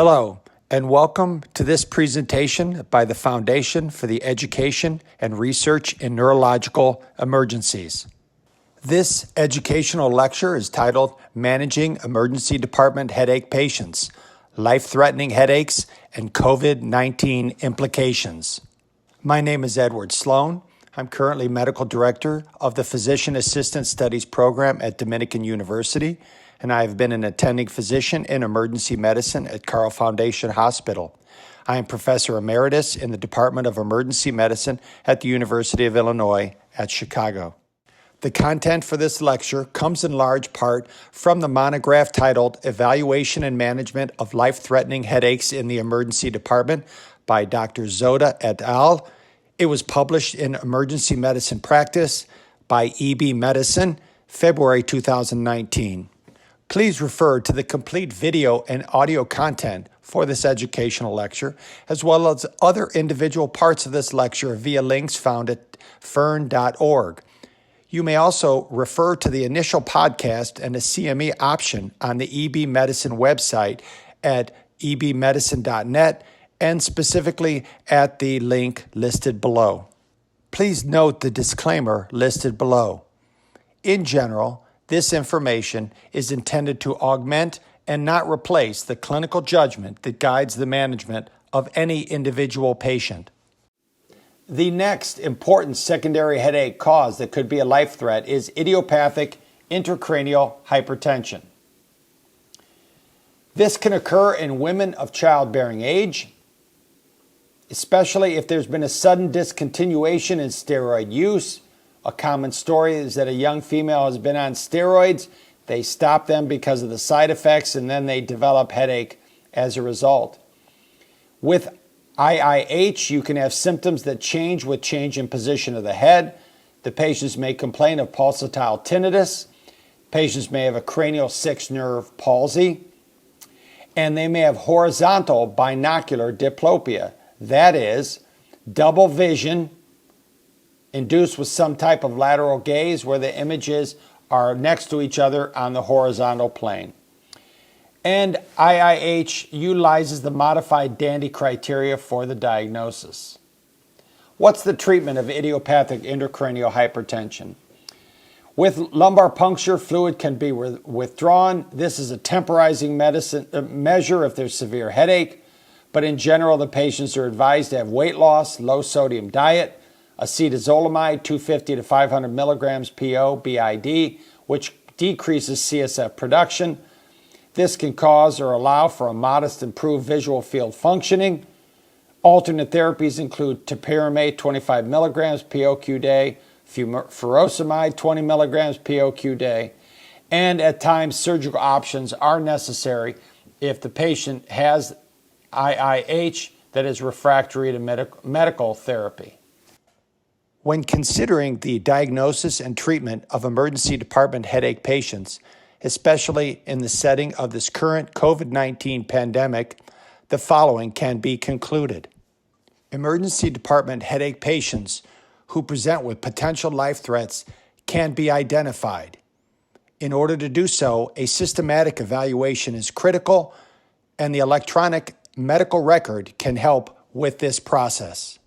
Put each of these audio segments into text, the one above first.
Hello, and welcome to this presentation by the Foundation for the Education and Research in Neurological Emergencies. This educational lecture is titled Managing Emergency Department Headache Patients, Life-Threatening Headaches and COVID-19 Implications. My name is Edward Sloan. I'm currently Medical Director of the Physician Assistant Studies Program at Dominican University, and I have been an attending physician in emergency medicine at Carle Foundation Hospital. I am Professor Emeritus in the Department of Emergency Medicine at the University of Illinois at Chicago. The content for this lecture comes in large part from the monograph titled Evaluation and Management of Life-Threatening Headaches in the Emergency Department by Dr. Zoda et al. It was published in Emergency Medicine Practice by EB Medicine, February 2019. Please refer to the complete video and audio content for this educational lecture, as well as other individual parts of this lecture via links found at FERNE.org. You may also refer to the initial podcast and the CME option on the EB Medicine website at ebmedicine.net and specifically at the link listed below. Please note the disclaimer listed below. In general, this information is intended to augment and not replace the clinical judgment that guides the management of any individual patient. The next important secondary headache cause that could be a life threat is idiopathic intracranial hypertension. This can occur in women of childbearing age, especially if there's been a sudden discontinuation in steroid use. A common story is that a young female has been on steroids, they stop them because of the side effects, and then they develop headache as a result. With IIH, you can have symptoms that change with change in position of the head. The patients may complain of pulsatile tinnitus. Patients may have a cranial sixth nerve palsy. And they may have horizontal binocular diplopia. That is, double vision induced with some type of lateral gaze where the images are next to each other on the horizontal plane. And IIH utilizes the modified Dandy criteria for the diagnosis. What's the treatment of idiopathic intracranial hypertension? With lumbar puncture, fluid can be withdrawn. This is a temporizing measure if there's severe headache, but in general, the patients are advised to have weight loss, low sodium diet, acetazolamide 250 to 500 milligrams PO BID, which decreases CSF production. This can cause or allow for a modest improved visual field functioning. Alternate therapies include topiramate 25 milligrams POQ day, furosemide 20 milligrams POQ day, and at times surgical options are necessary if the patient has IIH that is refractory to medical therapy. When considering the diagnosis and treatment of emergency department headache patients, especially in the setting of this current COVID-19 pandemic, the following can be concluded. Emergency department headache patients who present with potential life threats can be identified. In order to do so, a systematic evaluation is critical, and the electronic medical record can help with this process.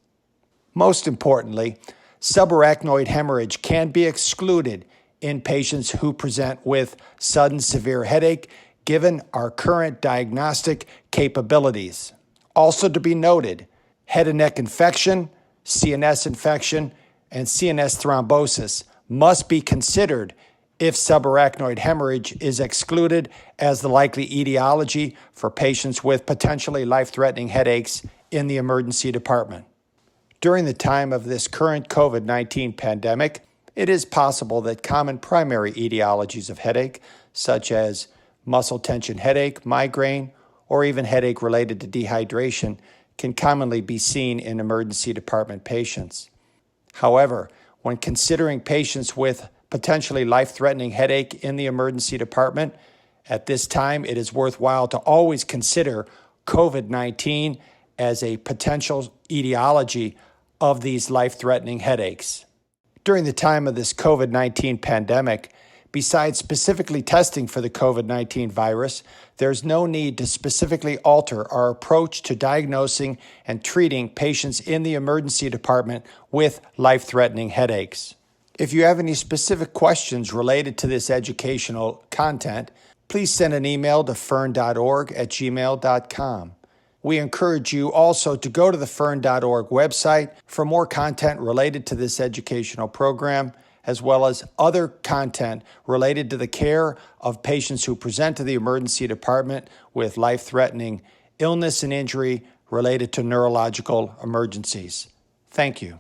Most importantly, subarachnoid hemorrhage can be excluded in patients who present with sudden severe headache, given our current diagnostic capabilities. Also to be noted, head and neck infection, CNS infection, and CNS thrombosis must be considered if subarachnoid hemorrhage is excluded as the likely etiology for patients with potentially life-threatening headaches in the emergency department. During the time of this current COVID-19 pandemic, it is possible that common primary etiologies of headache, such as muscle tension headache, migraine, or even headache related to dehydration, can commonly be seen in emergency department patients. However, when considering patients with potentially life-threatening headache in the emergency department, at this time it is worthwhile to always consider COVID-19 as a potential etiology of these life-threatening headaches. During the time of this COVID-19 pandemic, Besides specifically testing for the COVID-19 virus, there's no need to specifically alter our approach to diagnosing and treating patients in the emergency department with life-threatening headaches. If you have any specific questions related to this educational content, please send an email to fern.org@gmail.com. We encourage you also to go to the fern.org website for more content related to this educational program, as well as other content related to the care of patients who present to the emergency department with life-threatening illness and injury related to neurological emergencies. Thank you.